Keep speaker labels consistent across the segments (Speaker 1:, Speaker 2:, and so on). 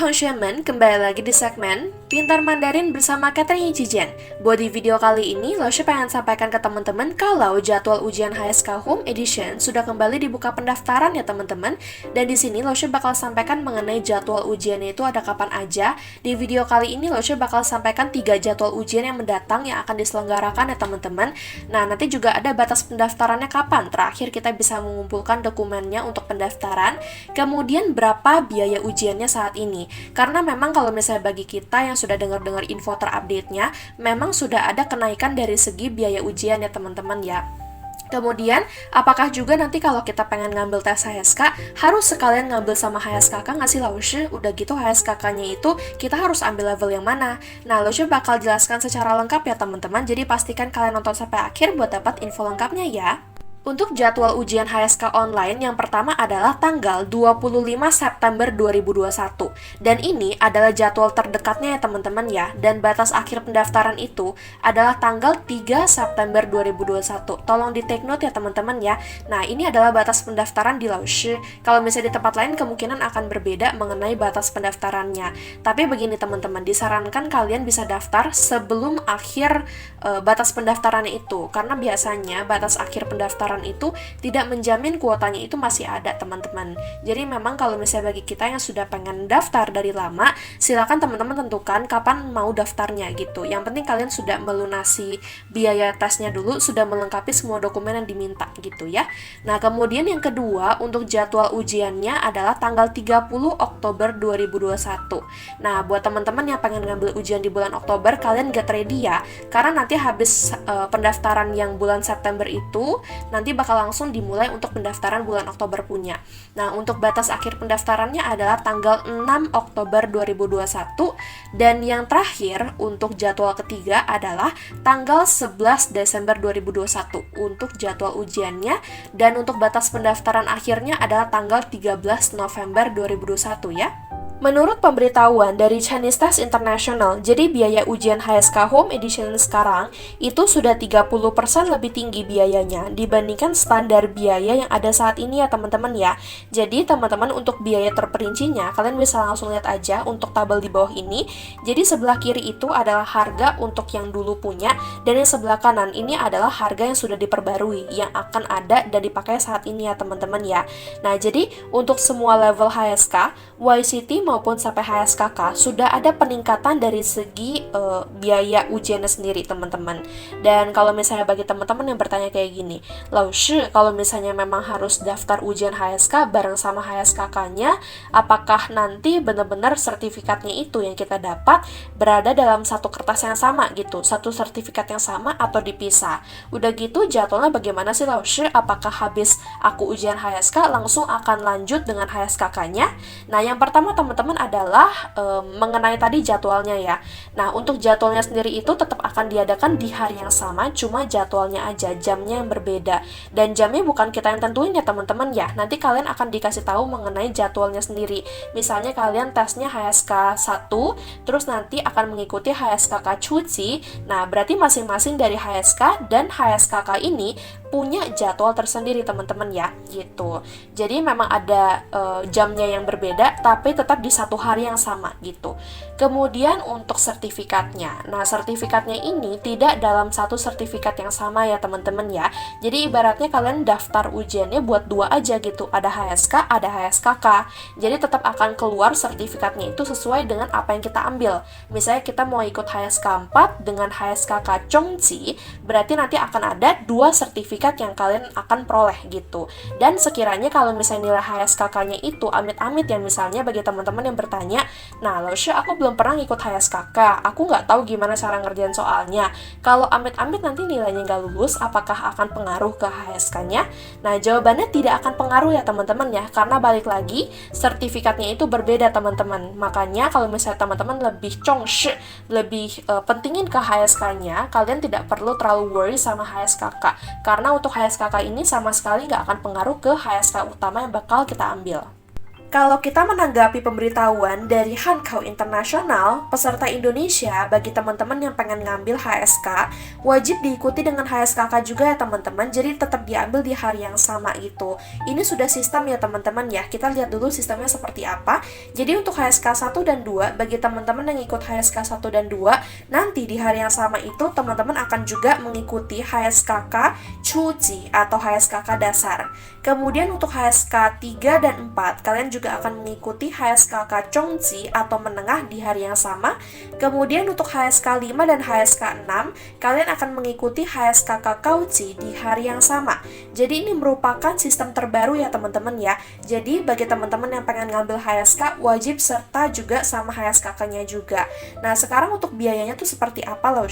Speaker 1: teman-teman, kembali lagi di segmen Pintar Mandarin bersama Catherine Cijian. Buat di video kali ini, Laushe pengen sampaikan ke teman-teman kalau jadwal ujian HSK Home Edition sudah kembali dibuka pendaftaran ya teman-teman. Dan di sini Laushe bakal sampaikan mengenai jadwal ujiannya itu ada kapan aja. Di video kali ini Laushe bakal sampaikan 3 jadwal ujian yang mendatang yang akan diselenggarakan ya teman-teman. Nah, nanti juga ada batas pendaftarannya kapan. Terakhir kita bisa mengumpulkan dokumennya untuk pendaftaran. Kemudian berapa biaya ujiannya saat ini. Karena memang kalau misalnya bagi kita yang sudah dengar-dengar info terupdate-nya, memang sudah ada kenaikan dari segi biaya ujian ya teman-teman ya. Kemudian, apakah juga nanti kalau kita pengen ngambil tes HSK, harus sekalian ngambil sama HSKK nggak sih Laushe? Udah gitu HSKK-nya itu kita harus ambil level yang mana? Nah, Laushe bakal jelaskan secara lengkap ya teman-teman, jadi pastikan kalian nonton sampai akhir buat dapat info lengkapnya ya. Untuk jadwal ujian HSK online yang pertama adalah tanggal 25 September 2021. Dan ini adalah jadwal terdekatnya ya teman-teman ya. Dan batas akhir pendaftaran itu adalah tanggal 3 September 2021. Tolong di take note ya teman-teman ya. Nah, ini adalah batas pendaftaran di Laushe. Kalau misalnya di tempat lain kemungkinan akan berbeda mengenai batas pendaftarannya. Tapi begini teman-teman, disarankan kalian bisa daftar sebelum akhir batas pendaftarannya itu. Karena biasanya batas akhir pendaftaran itu tidak menjamin kuotanya itu masih ada teman-teman. Jadi memang kalau misalnya bagi kita yang sudah pengen daftar dari lama, silakan teman-teman tentukan kapan mau daftarnya gitu. Yang penting kalian sudah melunasi biaya tesnya dulu, sudah melengkapi semua dokumen yang diminta gitu ya. Nah, kemudian yang kedua untuk jadwal ujiannya adalah tanggal 30 Oktober 2021. Nah, buat teman-teman yang pengen ngambil ujian di bulan Oktober, kalian get ready ya. Karena nanti habis pendaftaran yang bulan September itu, nanti bakal langsung dimulai untuk pendaftaran bulan Oktober punya. Nah, untuk batas akhir pendaftarannya adalah tanggal 6 Oktober 2021 dan yang terakhir untuk jadwal ketiga adalah tanggal 11 Desember 2021 untuk jadwal ujiannya dan untuk batas pendaftaran akhirnya adalah tanggal 13 November 2021 ya. Menurut pemberitahuan dari Chinese Test International, jadi biaya ujian HSK Home Edition sekarang itu sudah 30% lebih tinggi biayanya dibandingkan standar biaya yang ada saat ini ya teman-teman ya. Jadi teman-teman untuk biaya terperincinya, kalian bisa langsung lihat aja untuk tabel di bawah ini. Jadi sebelah kiri itu adalah harga untuk yang dulu punya, dan yang sebelah kanan ini adalah harga yang sudah diperbarui, yang akan ada dan dipakai saat ini ya teman-teman ya. Nah, jadi untuk semua level HSK, YCT maupun sampai HSKK sudah ada peningkatan dari segi biaya ujiannya sendiri teman-teman. Dan kalau misalnya bagi teman-teman yang bertanya kayak gini, Laushe kalau misalnya memang harus daftar ujian HSK bareng sama HSKK-nya, apakah nanti benar-benar sertifikatnya itu yang kita dapat berada dalam satu kertas yang sama gitu, satu sertifikat yang sama atau dipisah? Udah gitu jadwalnya bagaimana sih Laushe? Apakah habis aku ujian HSK langsung akan lanjut dengan HSKK-nya? Nah, yang pertama teman-teman adalah mengenai tadi jadwalnya ya. Nah, untuk jadwalnya sendiri itu tetap akan diadakan di hari yang sama, cuma jadwalnya aja, jamnya yang berbeda. Dan jamnya bukan kita yang tentuin ya teman-teman ya. Nanti kalian akan dikasih tahu mengenai jadwalnya sendiri. Misalnya kalian tesnya HSK 1, terus nanti akan mengikuti HSKK Cuci. Nah, berarti masing-masing dari HSK dan HSKK ini punya jadwal tersendiri teman-teman ya, gitu. Jadi memang ada jamnya yang berbeda, tapi tetap di satu hari yang sama gitu. Kemudian untuk sertifikatnya, nah sertifikatnya ini tidak dalam satu sertifikat yang sama ya teman-teman ya. Jadi ibaratnya kalian daftar ujiannya buat dua aja gitu, ada HSK, ada HSKK. Jadi tetap akan keluar sertifikatnya itu sesuai dengan apa yang kita ambil. Misalnya kita mau ikut HSK 4 dengan HSKK Chongqi, berarti nanti akan ada dua sertifikat yang kalian akan peroleh gitu. Dan sekiranya kalau misalnya nilai HSKK-nya itu amit-amit ya, misalnya bagi teman-teman yang bertanya, nah Laushe aku belum pernah ngikut HSKK, aku nggak tahu gimana cara ngerjain soalnya. Kalau amit-amit nanti nilainya nggak lulus, apakah akan pengaruh ke HSK-nya? Nah, jawabannya tidak akan pengaruh ya teman-teman ya, karena balik lagi sertifikatnya itu berbeda teman-teman. Makanya kalau misalnya teman-teman lebih lebih pentingin ke HSK-nya, kalian tidak perlu terlalu worry sama HSKK, karena untuk HSKK ini sama sekali nggak akan pengaruh ke HSK utama yang bakal kita ambil. Kalau kita menanggapi pemberitahuan dari Hankau Internasional, peserta Indonesia bagi teman-teman yang pengen ngambil HSK, wajib diikuti dengan HSKK juga ya teman-teman, jadi tetap diambil di hari yang sama itu. Ini sudah sistem ya teman-teman ya, kita lihat dulu sistemnya seperti apa. Jadi untuk HSK 1 dan 2, bagi teman-teman yang ikut HSK 1 dan 2, nanti di hari yang sama itu teman-teman akan juga mengikuti HSKK Chuji atau HSKK dasar. Kemudian untuk HSK 3 dan 4, kalian juga akan mengikuti HSKK Chongji atau menengah di hari yang sama. Kemudian untuk HSK 5 dan HSK 6, kalian akan mengikuti HSKK Kauji di hari yang sama. Jadi ini merupakan sistem terbaru ya teman-teman ya. Jadi bagi teman-teman yang pengen ngambil HSK, wajib serta juga sama HSKK-nya juga. Nah sekarang untuk biayanya tuh seperti apa loh?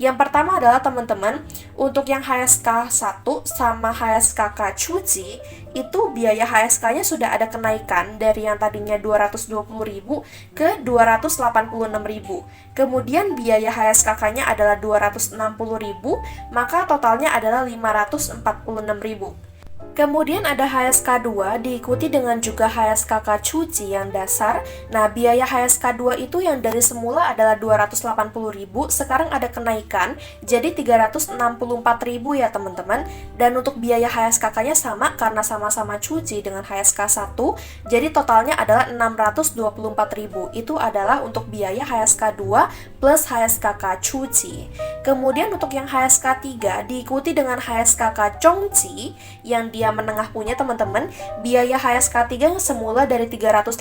Speaker 1: Yang pertama adalah teman-teman, untuk yang HSK 1 sama HSKK Chuji itu biaya HSK-nya sudah ada kenaikan dari yang tadinya 220.000 ke 286.000. Kemudian biaya HSKK-nya adalah 260.000, maka totalnya adalah 546.000. Kemudian ada HSK 2 diikuti dengan juga HSKK Chuji yang dasar. Nah, biaya HSK 2 itu yang dari semula adalah 280.000, sekarang ada kenaikan jadi 364.000 ya teman-teman. Dan untuk biaya HSKK-nya sama karena sama-sama Chuji dengan HSK 1, jadi totalnya adalah 624.000. Itu adalah untuk biaya HSK 2 plus HSKK Chuji. Kemudian untuk yang HSK 3 diikuti dengan HSKK Chongji yang dia menengah punya teman-teman, biaya HSK 3 yang semula dari 380.000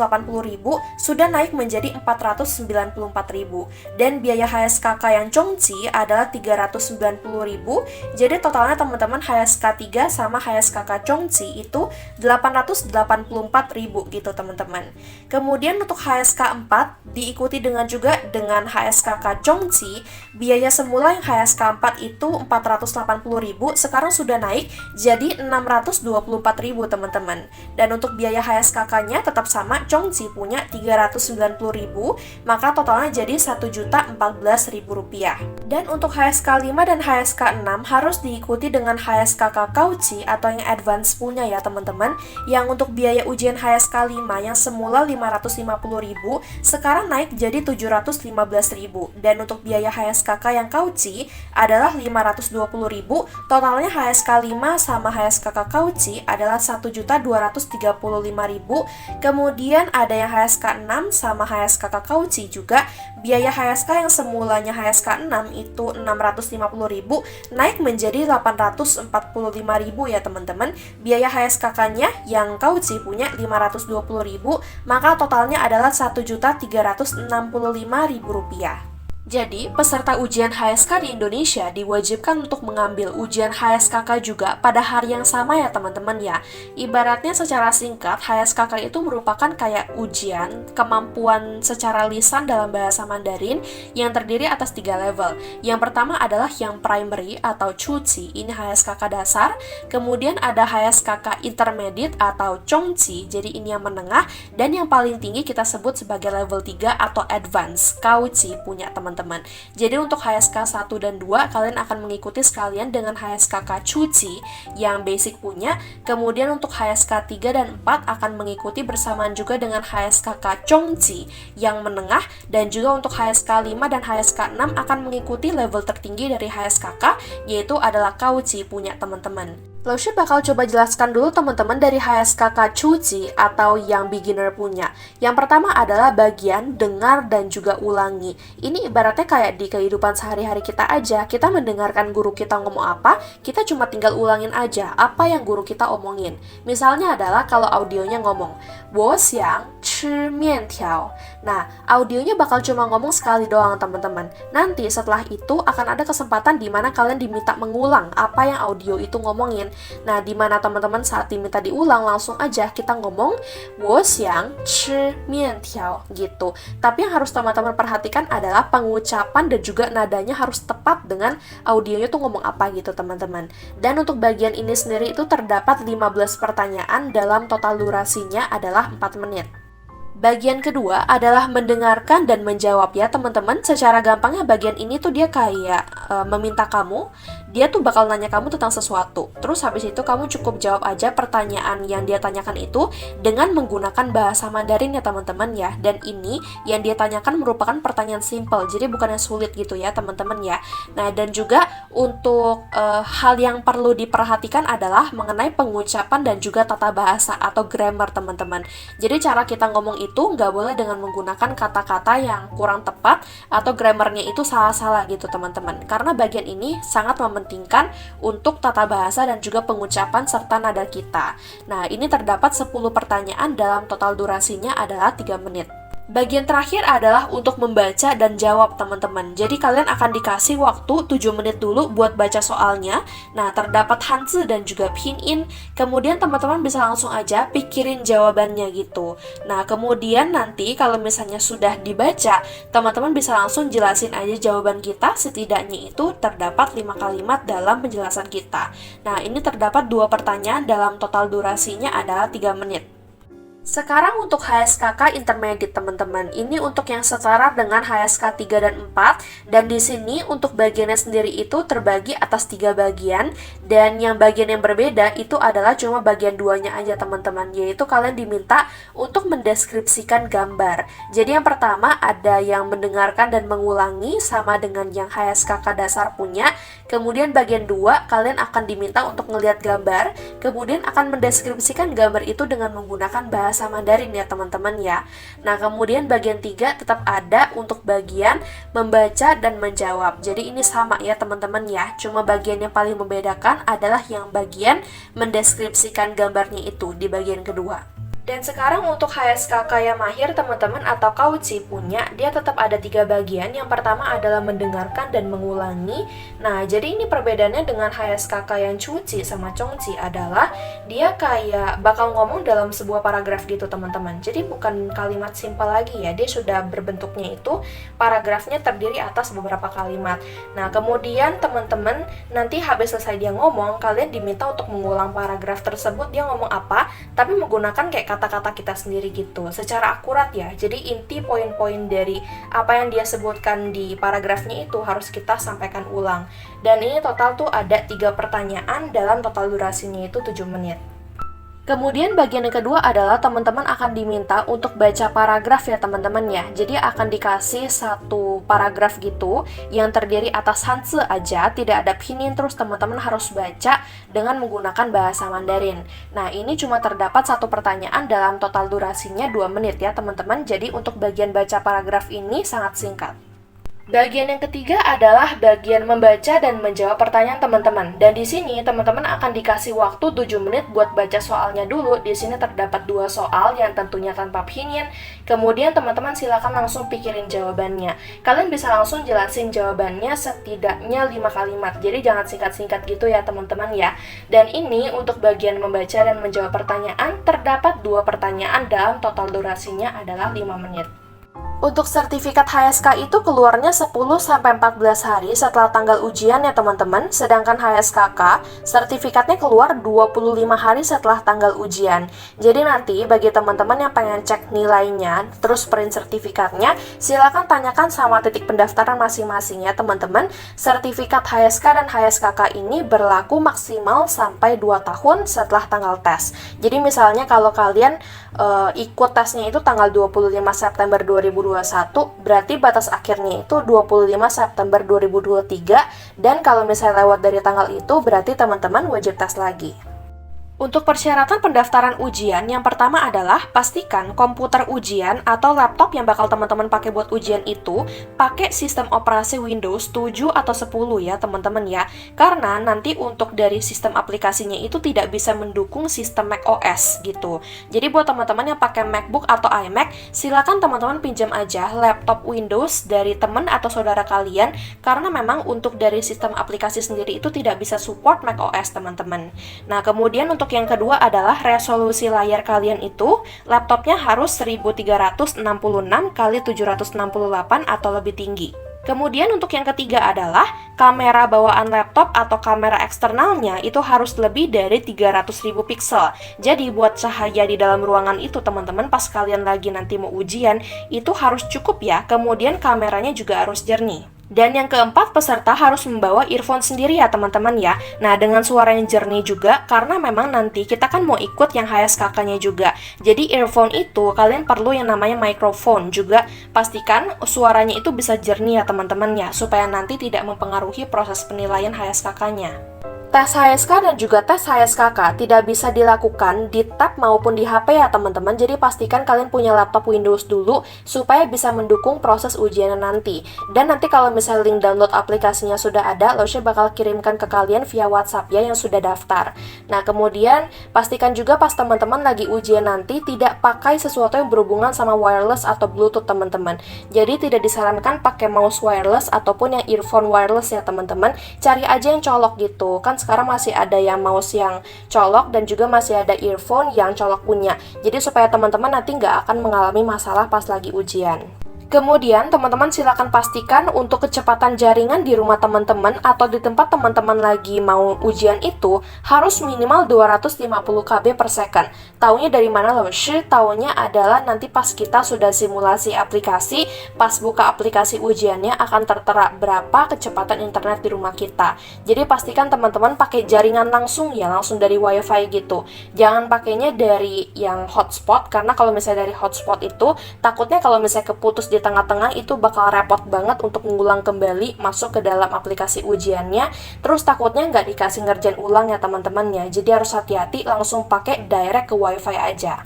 Speaker 1: sudah naik menjadi 494.000, dan biaya HSKK yang Chongji adalah 390.000. Jadi totalnya teman-teman HSK 3 sama HSKK Chongji itu 884.000 gitu teman-teman. Kemudian untuk HSK 4 diikuti dengan juga dengan HSKK Chongji, biaya semula yang HSK 4 itu 480.000, sekarang sudah naik jadi 624.000 teman-teman. Dan untuk biaya HSKK-nya tetap sama, Chongji punya 390.000, maka totalnya jadi 1.014.000 rupiah. Dan untuk HSK 5 dan HSK 6 harus diikuti dengan HSKK Kauji atau yang advance punya ya teman-teman. Yang untuk biaya ujian HSK 5 yang semula 550.000, sekarang naik jadi 715.000. Dan untuk biaya HSKK yang Kauji adalah 520.000, totalnya HSK 5 sama HSKK Kauji adalah 1.235.000. Kemudian ada yang HSK 6 sama HSKK Kauji juga, biaya HSK yang semulanya HSK 6 itu 650.000 naik menjadi 845.000 ya teman-teman. Biaya HSKK-nya yang Kauji punya 520.000, maka totalnya adalah 1.365.000 rupiah. Jadi, peserta ujian HSK di Indonesia diwajibkan untuk mengambil ujian HSKK juga pada hari yang sama ya teman-teman ya. Ibaratnya secara singkat, HSKK itu merupakan kayak ujian kemampuan secara lisan dalam bahasa Mandarin yang terdiri atas 3 level. Yang pertama adalah yang primary atau Chuji, ini HSKK dasar. Kemudian ada HSKK intermediate atau Chongji, jadi ini yang menengah. Dan yang paling tinggi kita sebut sebagai level 3 atau advance, Kauji punya teman-teman. Jadi untuk HSK 1 dan 2 kalian akan mengikuti sekalian dengan HSKK Chuji yang basic punya. Kemudian untuk HSK 3 dan 4 akan mengikuti bersamaan juga dengan HSKK Chongji yang menengah. Dan juga untuk HSK 5 dan HSK 6 akan mengikuti level tertinggi dari HSKK, yaitu adalah Kauji punya teman-teman. Lalu bakal coba jelaskan dulu teman-teman dari HSKK Chuji atau yang beginner punya. Yang pertama adalah bagian dengar dan juga ulangi. Ini ibaratnya kayak di kehidupan sehari-hari kita aja. Kita mendengarkan guru kita ngomong apa, kita cuma tinggal ulangin aja apa yang guru kita omongin. Misalnya adalah kalau audionya ngomong, 我想吃面条. Nah, audionya bakal cuma ngomong sekali doang teman-teman. Nanti setelah itu akan ada kesempatan di mana kalian diminta mengulang apa yang audio itu ngomongin. Nah, di mana teman-teman saat diminta diulang langsung aja kita ngomong 我想吃面条 gitu. Tapi yang harus teman-teman perhatikan adalah pengucapan dan juga nadanya harus tepat dengan audionya tuh ngomong apa gitu teman-teman. Dan untuk bagian ini sendiri itu terdapat 15 pertanyaan dalam total durasinya adalah 4 menit. Bagian kedua adalah mendengarkan dan menjawab ya teman-teman. Secara gampangnya bagian ini tuh dia kayak meminta kamu dia tuh bakal nanya kamu tentang sesuatu. Terus habis itu kamu cukup jawab aja pertanyaan yang dia tanyakan itu dengan menggunakan bahasa Mandarin ya teman-teman ya. Dan ini yang dia tanyakan merupakan pertanyaan simple, jadi bukan yang sulit gitu ya teman-teman ya. Nah, dan juga untuk hal yang perlu diperhatikan adalah mengenai pengucapan dan juga tata bahasa atau grammar teman-teman. Jadi cara kita ngomong itu nggak boleh dengan menggunakan kata-kata yang kurang tepat atau grammarnya itu salah-salah gitu teman-teman. Karena bagian ini sangat mementingkan untuk tata bahasa dan juga pengucapan serta nada kita. Nah, ini terdapat 10 pertanyaan dalam total durasinya adalah 3 menit. Bagian terakhir adalah untuk membaca dan jawab teman-teman. Jadi kalian akan dikasih waktu 7 menit dulu buat baca soalnya. Nah, terdapat Hanzi dan juga Pinyin. Kemudian teman-teman bisa langsung aja pikirin jawabannya gitu. Nah, kemudian nanti kalau misalnya sudah dibaca, teman-teman bisa langsung jelasin aja jawaban kita. Setidaknya itu terdapat 5 kalimat dalam penjelasan kita. Nah, ini terdapat 2 pertanyaan dalam total durasinya adalah 3 menit. Sekarang untuk HSKK Intermediate teman-teman, ini untuk yang setara dengan HSK 3 dan 4, dan di sini untuk bagiannya sendiri itu terbagi atas 3 bagian, dan yang bagian yang berbeda itu adalah cuma bagian 2-nya aja teman-teman, yaitu kalian diminta untuk mendeskripsikan gambar. Jadi yang pertama ada yang mendengarkan dan mengulangi sama dengan yang HSKK dasar punya, kemudian bagian 2 kalian akan diminta untuk melihat gambar, kemudian akan mendeskripsikan gambar itu dengan menggunakan bahasa Mandarin ya teman-teman ya. Nah, kemudian bagian 3 tetap ada untuk bagian membaca dan menjawab. Jadi ini sama ya teman-teman ya. Cuma bagian yang paling membedakan adalah yang bagian mendeskripsikan gambarnya itu di bagian kedua. Dan sekarang untuk HSKK yang mahir teman-teman atau Kauci punya, dia tetap ada 3 bagian. Yang pertama adalah mendengarkan dan mengulangi. Nah, jadi ini perbedaannya dengan HSKK yang Cuci sama Congci adalah dia kayak bakal ngomong dalam sebuah paragraf gitu teman-teman. Jadi bukan kalimat simpel lagi ya, dia sudah berbentuknya itu paragrafnya terdiri atas beberapa kalimat. Nah, kemudian teman-teman nanti habis selesai dia ngomong, kalian diminta untuk mengulang paragraf tersebut, dia ngomong apa, tapi menggunakan kayak kata-kata kita sendiri gitu, secara akurat ya. Jadi inti poin-poin dari apa yang dia sebutkan di paragrafnya itu harus kita sampaikan ulang. Dan ini total tuh ada 3 pertanyaan dalam total durasinya itu 7 menit. Kemudian bagian yang kedua adalah teman-teman akan diminta untuk baca paragraf ya teman-teman ya. Jadi akan dikasih 1 paragraf gitu yang terdiri atas Hanzi aja, tidak ada Pinyin, terus teman-teman harus baca dengan menggunakan bahasa Mandarin. Nah, ini cuma terdapat 1 pertanyaan dalam total durasinya 2 menit ya teman-teman. Jadi untuk bagian baca paragraf ini sangat singkat. Bagian yang ketiga adalah bagian membaca dan menjawab pertanyaan teman-teman. Dan di sini teman-teman akan dikasih waktu 7 menit buat baca soalnya dulu. Di sini terdapat 2 soal yang tentunya tanpa Pinyin. Kemudian teman-teman silakan langsung pikirin jawabannya. Kalian bisa langsung jelasin jawabannya setidaknya 5 kalimat. Jadi jangan singkat-singkat gitu ya teman-teman ya. Dan ini untuk bagian membaca dan menjawab pertanyaan terdapat 2 pertanyaan dalam total durasinya adalah 5 menit. Untuk sertifikat HSK itu keluarnya 10-14 hari setelah tanggal ujian ya teman-teman. Sedangkan HSKK, sertifikatnya keluar 25 hari setelah tanggal ujian. Jadi nanti bagi teman-teman yang pengen cek nilainya, terus print sertifikatnya, silakan tanyakan sama titik pendaftaran masing-masing ya teman-teman. Sertifikat HSK dan HSKK ini berlaku maksimal sampai 2 tahun setelah tanggal tes. Jadi misalnya kalau kalian ikut tesnya itu tanggal 25 September 2021, berarti batas akhirnya itu 25 September 2023, dan kalau misalnya lewat dari tanggal itu berarti teman-teman wajib tes lagi. Untuk persyaratan pendaftaran ujian, yang pertama adalah pastikan komputer ujian atau laptop yang bakal teman-teman pakai buat ujian itu pakai sistem operasi Windows 7 atau 10 ya teman-teman ya. Karena nanti untuk dari sistem aplikasinya itu tidak bisa mendukung sistem Mac OS gitu. Jadi buat teman-teman yang pakai MacBook atau iMac, silakan teman-teman pinjam aja laptop Windows dari teman atau saudara kalian, karena memang untuk dari sistem aplikasi sendiri itu tidak bisa support Mac OS teman-teman. Nah, kemudian untuk yang kedua adalah resolusi layar kalian itu laptopnya harus 1366 x 768 atau lebih tinggi. Kemudian untuk yang ketiga adalah kamera bawaan laptop atau kamera eksternalnya itu harus lebih dari 300.000 piksel. Jadi buat cahaya di dalam ruangan itu teman-teman pas kalian lagi nanti mau ujian itu harus cukup ya. Kemudian kameranya juga harus jernih. Dan yang keempat, peserta harus membawa earphone sendiri ya teman-teman ya. Nah, dengan suara yang jernih juga, karena memang nanti kita kan mau ikut yang HSKK-nya juga. Jadi earphone itu kalian perlu yang namanya microphone juga. Pastikan suaranya itu bisa jernih ya teman-teman ya, supaya nanti tidak mempengaruhi proses penilaian HSKK-nya. Tes HSK dan juga tes HSKK tidak bisa dilakukan di tab maupun di HP ya teman-teman. Jadi pastikan kalian punya laptop Windows dulu supaya bisa mendukung proses ujiannya nanti. Dan nanti kalau misalnya link download aplikasinya sudah ada, Losha bakal kirimkan ke kalian via WhatsApp ya yang sudah daftar. Nah, kemudian pastikan juga pas teman-teman lagi ujian nanti tidak pakai sesuatu yang berhubungan sama wireless atau Bluetooth teman-teman. Jadi tidak disarankan pakai mouse wireless ataupun yang earphone wireless ya teman-teman. Cari aja yang colok gitu. Kan sekarang masih ada yang mouse yang colok dan juga masih ada earphone yang colok punya. Jadi supaya teman-teman nanti nggak akan mengalami masalah pas lagi ujian. Kemudian teman-teman silakan pastikan untuk kecepatan jaringan di rumah teman-teman atau di tempat teman-teman lagi mau ujian itu harus minimal 250 KB per second. Taunya dari mana loh? Taunya adalah nanti pas kita sudah simulasi aplikasi, pas buka aplikasi ujiannya akan tertera berapa kecepatan internet di rumah kita. Jadi pastikan teman-teman pakai jaringan langsung ya, langsung dari wifi gitu. Jangan pakainya dari yang hotspot, karena kalau misalnya dari hotspot itu takutnya kalau misalnya keputus di tengah-tengah itu bakal repot banget untuk mengulang kembali masuk ke dalam aplikasi ujiannya, terus takutnya nggak dikasih ngerjain ulang ya teman-teman ya. Jadi harus hati-hati, langsung pakai direct ke wifi aja.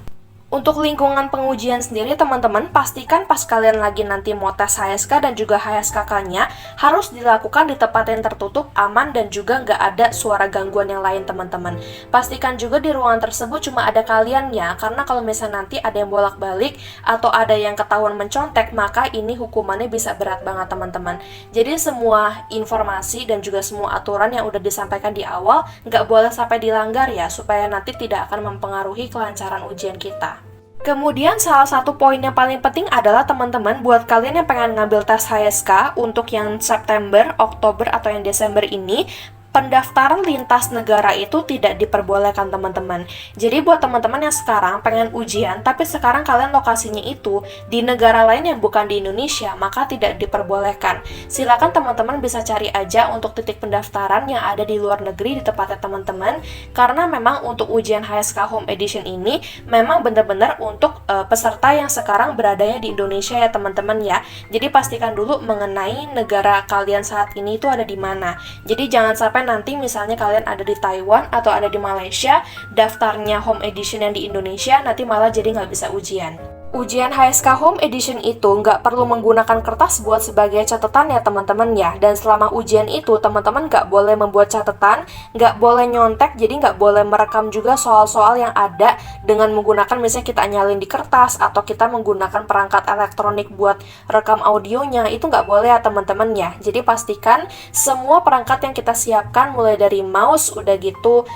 Speaker 1: Untuk lingkungan pengujian sendiri teman-teman, pastikan pas kalian lagi nanti mau tes HSK dan juga HSKK-nya harus dilakukan di tempat yang tertutup, aman, dan juga nggak ada suara gangguan yang lain teman-teman. Pastikan juga di ruangan tersebut cuma ada kalian ya, karena kalau misalnya nanti ada yang bolak-balik atau ada yang ketahuan mencontek, maka ini hukumannya bisa berat banget teman-teman. Jadi semua informasi dan juga semua aturan yang udah disampaikan di awal nggak boleh sampai dilanggar ya, supaya nanti tidak akan mempengaruhi kelancaran ujian kita. Kemudian salah satu poin yang paling penting adalah teman-teman buat kalian yang pengen ngambil tes HSK untuk yang September, Oktober, atau yang Desember ini, pendaftaran lintas negara itu tidak diperbolehkan teman-teman. Jadi buat teman-teman yang sekarang pengen ujian tapi sekarang kalian lokasinya itu di negara lain yang bukan di Indonesia, maka tidak diperbolehkan. Silakan teman-teman bisa cari aja untuk titik pendaftaran yang ada di luar negeri di tempatnya teman-teman, karena memang untuk ujian HSK Home Edition ini memang benar-benar untuk peserta yang sekarang beradanya di Indonesia ya teman-teman ya. Jadi pastikan dulu mengenai negara kalian saat ini itu ada di mana. Jadi jangan sampai nanti misalnya kalian ada di Taiwan atau ada di Malaysia, daftarnya Home Edition yang di Indonesia, nanti malah jadi nggak bisa ujian. Ujian HSK Home Edition itu nggak perlu menggunakan kertas buat sebagai catatan ya teman-teman ya. Dan selama ujian itu teman-teman nggak boleh membuat catatan, nggak boleh nyontek, jadi nggak boleh merekam juga soal-soal yang ada dengan menggunakan misalnya kita nyalin di kertas atau kita menggunakan perangkat elektronik buat rekam audionya, itu nggak boleh ya teman-teman ya. Jadi pastikan semua perangkat yang kita siapkan mulai dari mouse, udah gitu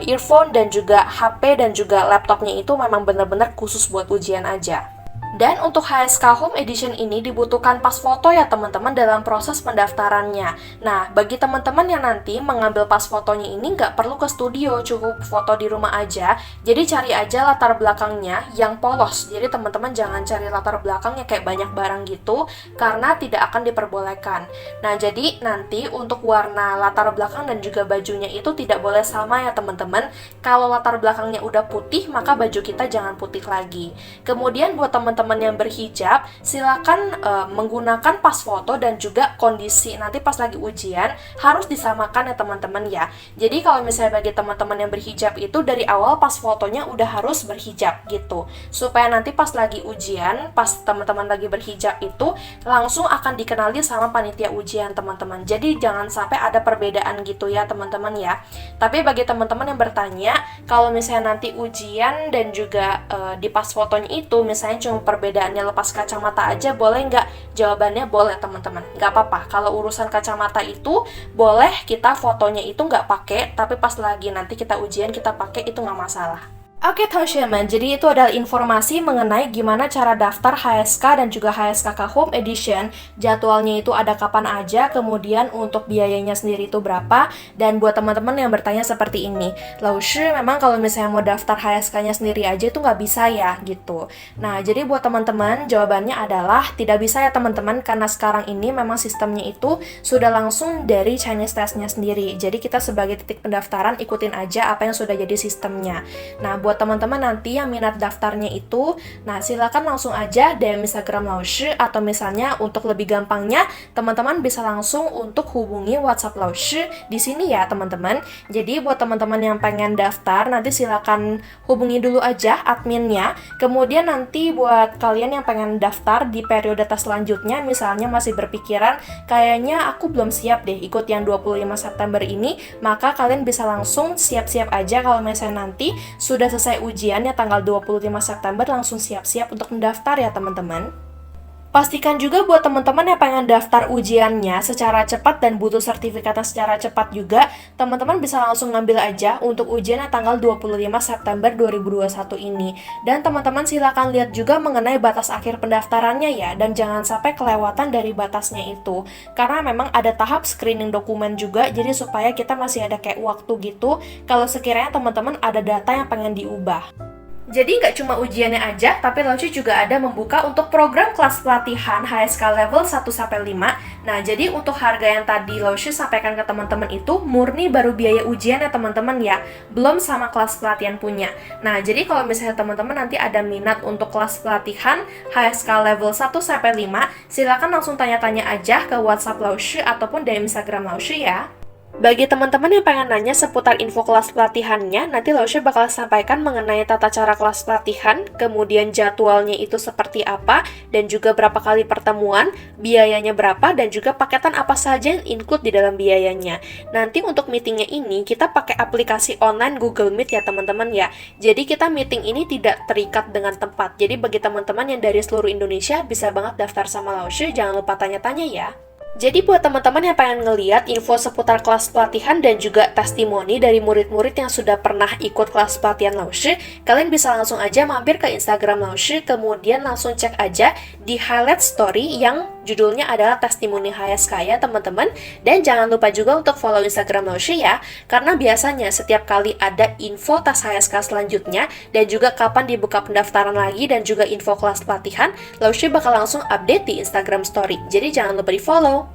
Speaker 1: earphone dan juga HP dan juga laptopnya itu memang benar-benar khusus buat ujian aja. Dan untuk HSK Home Edition ini dibutuhkan pas foto ya teman-teman dalam proses pendaftarannya. Nah, bagi teman-teman yang nanti mengambil pas fotonya ini nggak perlu ke studio, cukup foto di rumah aja. Jadi cari aja latar belakangnya yang polos. Jadi teman-teman jangan cari latar belakangnya kayak banyak barang gitu, karena tidak akan diperbolehkan. Nah, jadi nanti untuk warna latar belakang dan juga bajunya itu tidak boleh sama ya teman-teman. Kalau latar belakangnya udah putih, maka baju kita jangan putih lagi. Kemudian buat teman-teman yang berhijab, silakan menggunakan pas foto dan juga kondisi nanti pas lagi ujian harus disamakan ya teman-teman ya. Jadi kalau misalnya bagi teman-teman yang berhijab itu dari awal pas fotonya udah harus berhijab gitu, supaya nanti pas lagi ujian, pas teman-teman lagi berhijab itu langsung akan dikenali sama panitia ujian teman-teman. Jadi jangan sampai ada perbedaan gitu ya teman-teman ya. Tapi bagi teman-teman yang bertanya, kalau misalnya nanti ujian dan juga di pas fotonya itu misalnya cuma perbedaannya lepas kacamata aja, boleh nggak? Jawabannya boleh teman-teman, nggak apa-apa. Kalau urusan kacamata itu boleh kita fotonya itu nggak pakai, tapi pas lagi nanti kita ujian kita pakai, itu nggak masalah. Oke, teman-teman, jadi itu adalah informasi mengenai gimana cara daftar HSK dan juga HSKK Home Edition. Jadwalnya itu ada kapan aja, kemudian untuk biayanya sendiri itu berapa. Dan buat teman-teman yang bertanya seperti ini, Laushi memang kalau misalnya mau daftar HSK-nya sendiri aja itu nggak bisa ya, gitu. Nah, jadi buat teman-teman, jawabannya adalah tidak bisa ya teman-teman, karena sekarang ini memang sistemnya itu sudah langsung dari Chinese test-nya sendiri. Jadi kita sebagai titik pendaftaran ikutin aja apa yang sudah jadi sistemnya. Nah, buat teman-teman nanti yang minat daftarnya itu, nah silakan langsung aja DM Instagram Laushi, atau misalnya untuk lebih gampangnya teman-teman bisa langsung untuk hubungi WhatsApp Laushi di sini ya teman-teman. Jadi buat teman-teman yang pengen daftar nanti silakan hubungi dulu aja adminnya. Kemudian nanti buat kalian yang pengen daftar di periode tes selanjutnya, misalnya masih berpikiran kayaknya aku belum siap deh ikut yang 25 September ini, maka kalian bisa langsung siap-siap aja kalau misalnya nanti sudah selesai ujiannya tanggal 25 September langsung siap-siap untuk mendaftar ya teman-teman. Pastikan juga buat teman-teman yang pengen daftar ujiannya secara cepat dan butuh sertifikatnya secara cepat juga, teman-teman bisa langsung ngambil aja untuk ujiannya tanggal 25 September 2021 ini. Dan teman-teman silakan lihat juga mengenai batas akhir pendaftarannya ya, dan jangan sampai kelewatan dari batasnya itu. Karena memang ada tahap screening dokumen juga, jadi supaya kita masih ada kayak waktu gitu kalau sekiranya teman-teman ada data yang pengen diubah. Jadi nggak cuma ujiannya aja, tapi Laushi juga ada membuka untuk program kelas pelatihan HSK level 1-5. Nah, jadi untuk harga yang tadi Laushi sampaikan ke teman-teman itu murni baru biaya ujian ya teman-teman ya, belum sama kelas pelatihan punya. Nah, jadi kalau misalnya teman-teman nanti ada minat untuk kelas pelatihan HSK level 1-5, silakan langsung tanya-tanya aja ke WhatsApp Laushi ataupun DM Instagram Laushi ya. Bagi teman-teman yang pengen nanya seputar info kelas pelatihannya, nanti Laushi bakal sampaikan mengenai tata cara kelas pelatihan, kemudian jadwalnya itu seperti apa, dan juga berapa kali pertemuan, biayanya berapa, dan juga paketan apa saja yang include di dalam biayanya. Nanti untuk meetingnya ini, kita pakai aplikasi online Google Meet ya teman-teman ya. Jadi kita meeting ini tidak terikat dengan tempat. Jadi bagi teman-teman yang dari seluruh Indonesia, bisa banget daftar sama Laushi, jangan lupa tanya-tanya ya. Jadi buat teman-teman yang pengen ngeliat info seputar kelas pelatihan dan juga testimoni dari murid-murid yang sudah pernah ikut kelas pelatihan Laushi, kalian bisa langsung aja mampir ke Instagram Laushi, kemudian langsung cek aja di highlight story yang judulnya adalah testimoni HSK ya teman-teman. Dan jangan lupa juga untuk follow Instagram Laushi ya, karena biasanya setiap kali ada info tes HSK selanjutnya dan juga kapan dibuka pendaftaran lagi dan juga info kelas pelatihan, Laushi bakal langsung update di Instagram story. Jadi jangan lupa di follow.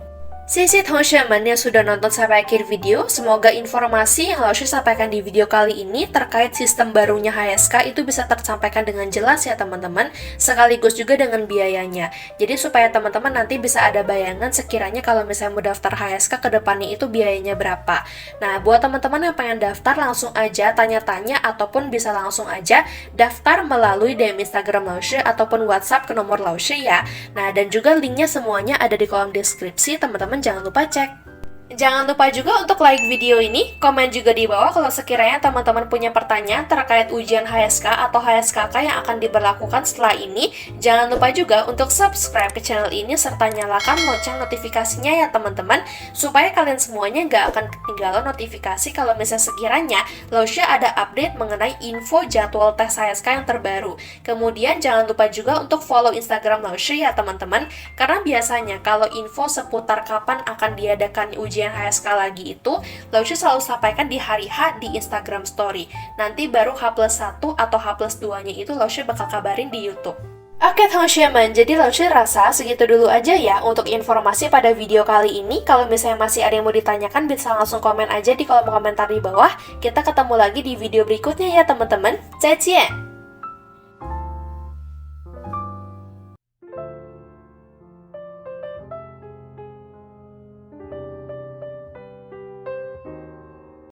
Speaker 1: 谢谢同学们 yang sudah nonton sampai akhir video. Semoga informasi yang Laushi sampaikan di video kali ini terkait sistem barunya HSK itu bisa tersampaikan dengan jelas ya teman-teman, sekaligus juga dengan biayanya. Jadi supaya teman-teman nanti bisa ada bayangan sekiranya kalau misalnya mau daftar HSK ke depannya itu biayanya berapa. Nah, buat teman-teman yang pengen daftar langsung aja tanya-tanya ataupun bisa langsung aja daftar melalui DM Instagram Laushi ataupun WhatsApp ke nomor Laushi ya. Nah, dan juga linknya semuanya ada di kolom deskripsi, teman-teman jangan lupa cek. Jangan lupa juga untuk like video ini, komen juga di bawah kalau sekiranya teman-teman punya pertanyaan terkait ujian HSK atau HSKK yang akan diberlakukan setelah ini. Jangan lupa juga untuk subscribe ke channel ini serta nyalakan lonceng notifikasinya ya teman-teman, supaya kalian semuanya nggak akan ketinggalan notifikasi kalau misalnya sekiranya Laushi ada update mengenai info jadwal tes HSK yang terbaru. Kemudian jangan lupa juga untuk follow Instagram Laushi ya teman-teman, karena biasanya kalau info seputar kapan akan diadakan ujian HSK lagi itu Laushi selalu sampaikan di hari H di Instagram Story. Nanti baru H+1 atau H+2 nya itu Laushi bakal kabarin di YouTube. Oke teman-teman, jadi Laushi rasa segitu dulu aja ya untuk informasi pada video kali ini. Kalau misalnya masih ada yang mau ditanyakan, bisa langsung komen aja di kolom komentar di bawah. Kita ketemu lagi di video berikutnya ya teman-teman. 再见!